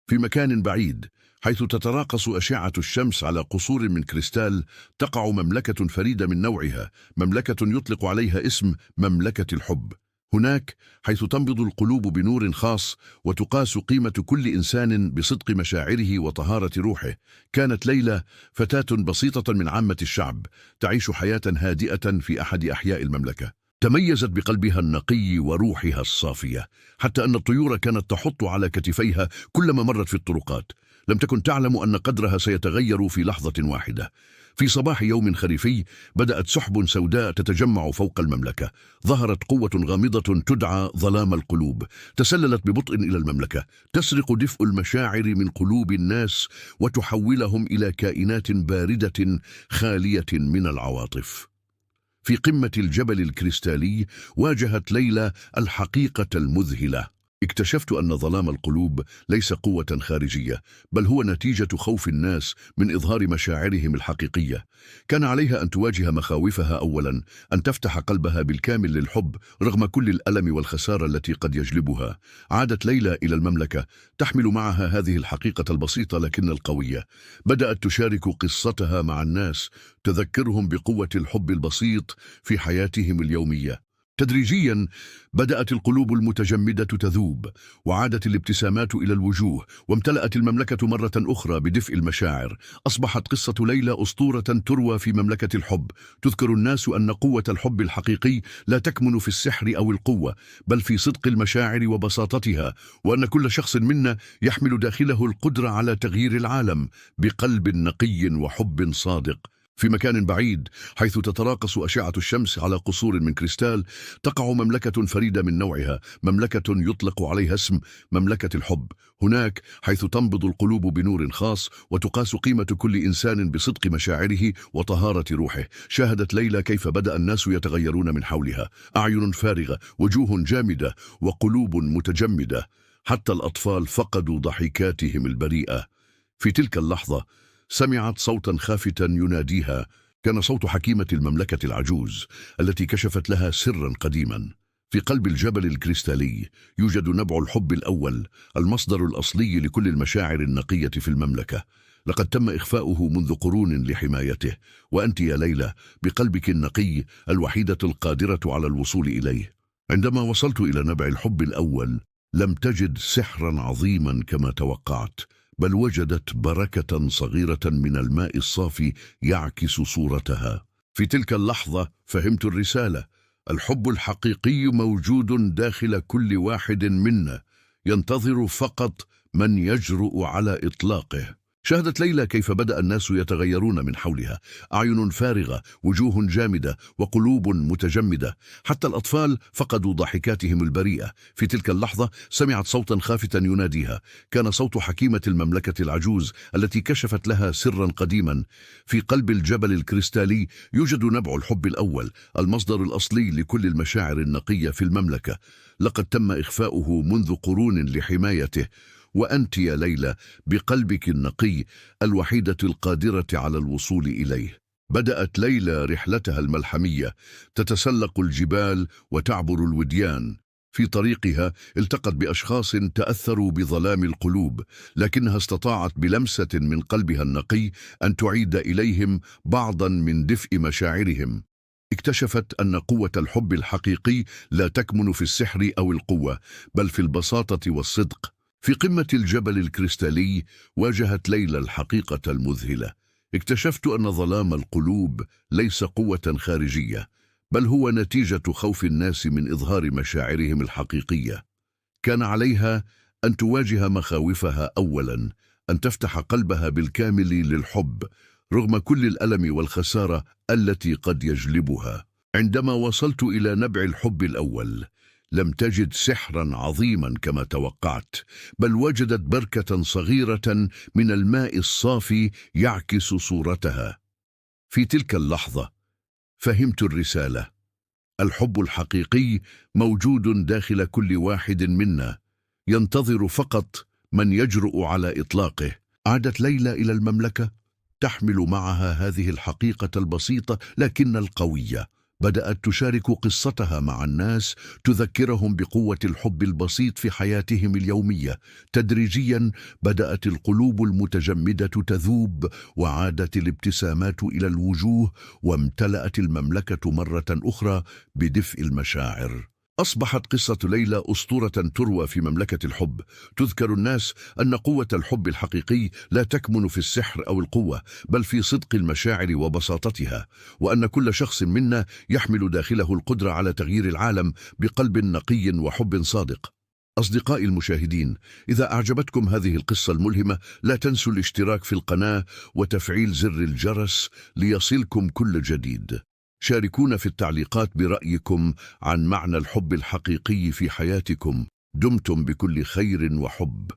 في مكان بعيد، حيث تتراقص أشعة الشمس على قصور من كريستال، تقع مملكة فريدة من نوعها، مملكة يطلق عليها اسم مملكة الحب. هناك، حيث تنبض القلوب بنور خاص وتقاس قيمة كل إنسان بصدق مشاعره وطهارة روحه، كانت ليلى فتاة بسيطة من عامة الشعب، تعيش حياة هادئة في أحد أحياء المملكة. تميزت بقلبها النقي وروحها الصافية، حتى أن الطيور كانت تحط على كتفيها كلما مرت في الطرقات. لم تكن تعلم أن قدرها سيتغير في لحظة واحدة. في صباح يوم خريفي، بدأت سحب سوداء تتجمع فوق المملكة. ظهرت قوة غامضة تدعى ظلام القلوب، تسللت ببطء إلى المملكة، تسرق دفء المشاعر من قلوب الناس وتحولهم إلى كائنات باردة خالية من العواطف. في قمة الجبل الكريستالي، واجهت ليلى الحقيقة المذهلة. اكتشفت أن ظلام القلوب ليس قوة خارجية، بل هو نتيجة خوف الناس من إظهار مشاعرهم الحقيقية. كان عليها أن تواجه مخاوفها أولاً، أن تفتح قلبها بالكامل للحب رغم كل الألم والخسارة التي قد يجلبها. عادت ليلى إلى المملكة تحمل معها هذه الحقيقة البسيطة لكن القوية. بدأت تشارك قصتها مع الناس، تذكرهم بقوة الحب البسيط في حياتهم اليومية. تدريجياً بدأت القلوب المتجمدة تذوب، وعادت الابتسامات إلى الوجوه، وامتلأت المملكة مرة أخرى بدفء المشاعر. أصبحت قصة ليلى أسطورة تروى في مملكة الحب، تذكر الناس أن قوة الحب الحقيقي لا تكمن في السحر أو القوة، بل في صدق المشاعر وبساطتها، وأن كل شخص منا يحمل داخله القدرة على تغيير العالم بقلب نقي وحب صادق. في مكان بعيد، حيث تتراقص أشعة الشمس على قصور من كريستال، تقع مملكة فريدة من نوعها، مملكة يطلق عليها اسم مملكة الحب. هناك، حيث تنبض القلوب بنور خاص وتقاس قيمة كل إنسان بصدق مشاعره وطهارة روحه، شاهدت ليلى كيف بدأ الناس يتغيرون من حولها. أعين فارغة، وجوه جامدة، وقلوب متجمدة، حتى الأطفال فقدوا ضحكاتهم البريئة. في تلك اللحظة، سمعت صوتا خافتا يناديها. كان صوت حكيمة المملكة العجوز، التي كشفت لها سرا قديما. في قلب الجبل الكريستالي يوجد نبع الحب الأول، المصدر الأصلي لكل المشاعر النقية في المملكة. لقد تم إخفاؤه منذ قرون لحمايته، وأنت يا ليلى بقلبك النقي الوحيدة القادرة على الوصول إليه. عندما وصلت إلى نبع الحب الأول، لم تجد سحرا عظيما كما توقعت، بل وجدت بركة صغيرة من الماء الصافي يعكس صورتها. في تلك اللحظة فهمت الرسالة: الحب الحقيقي موجود داخل كل واحد منا، ينتظر فقط من يجرؤ على إطلاقه. شاهدت ليلى كيف بدأ الناس يتغيرون من حولها، أعين فارغة، وجوه جامدة، وقلوب متجمدة، حتى الأطفال فقدوا ضحكاتهم البريئة. في تلك اللحظة سمعت صوتا خافتا يناديها. كان صوت حكيمة المملكة العجوز، التي كشفت لها سرا قديما. في قلب الجبل الكريستالي يوجد نبع الحب الأول، المصدر الأصلي لكل المشاعر النقية في المملكة. لقد تم إخفاؤه منذ قرون لحمايته، وأنت يا ليلى بقلبك النقي الوحيدة القادرة على الوصول إليه. بدأت ليلى رحلتها الملحمية، تتسلق الجبال وتعبر الوديان. في طريقها التقت بأشخاص تأثروا بظلام القلوب، لكنها استطاعت بلمسة من قلبها النقي أن تعيد إليهم بعضا من دفء مشاعرهم. اكتشفت أن قوة الحب الحقيقي لا تكمن في السحر أو القوة، بل في البساطة والصدق. في قمة الجبل الكريستالي واجهت ليلى الحقيقة المذهلة. اكتشفت أن ظلام القلوب ليس قوة خارجية، بل هو نتيجة خوف الناس من إظهار مشاعرهم الحقيقية. كان عليها أن تواجه مخاوفها أولاً، أن تفتح قلبها بالكامل للحب رغم كل الألم والخسارة التي قد يجلبها. عندما وصلت إلى نبع الحب الأول، لم تجد سحرا عظيما كما توقعت، بل وجدت بركة صغيرة من الماء الصافي يعكس صورتها. في تلك اللحظة فهمت الرسالة: الحب الحقيقي موجود داخل كل واحد منا، ينتظر فقط من يجرؤ على إطلاقه. عادت ليلى إلى المملكة تحمل معها هذه الحقيقة البسيطة لكن القوية: بدأت تشارك قصتها مع الناس، تذكرهم بقوة الحب البسيط في حياتهم اليومية. تدريجيا بدأت القلوب المتجمدة تذوب، وعادت الابتسامات إلى الوجوه، وامتلأت المملكة مرة أخرى بدفء المشاعر. أصبحت قصة ليلى أسطورة تروى في مملكة الحب. تذكر الناس أن قوة الحب الحقيقي لا تكمن في السحر أو القوة، بل في صدق المشاعر وبساطتها، وأن كل شخص منا يحمل داخله القدرة على تغيير العالم بقلب نقي وحب صادق. أصدقائي المشاهدين، إذا أعجبتكم هذه القصة الملهمة لا تنسوا الاشتراك في القناة وتفعيل زر الجرس ليصلكم كل جديد. شاركونا في التعليقات برأيكم عن معنى الحب الحقيقي في حياتكم. دمتم بكل خير وحب.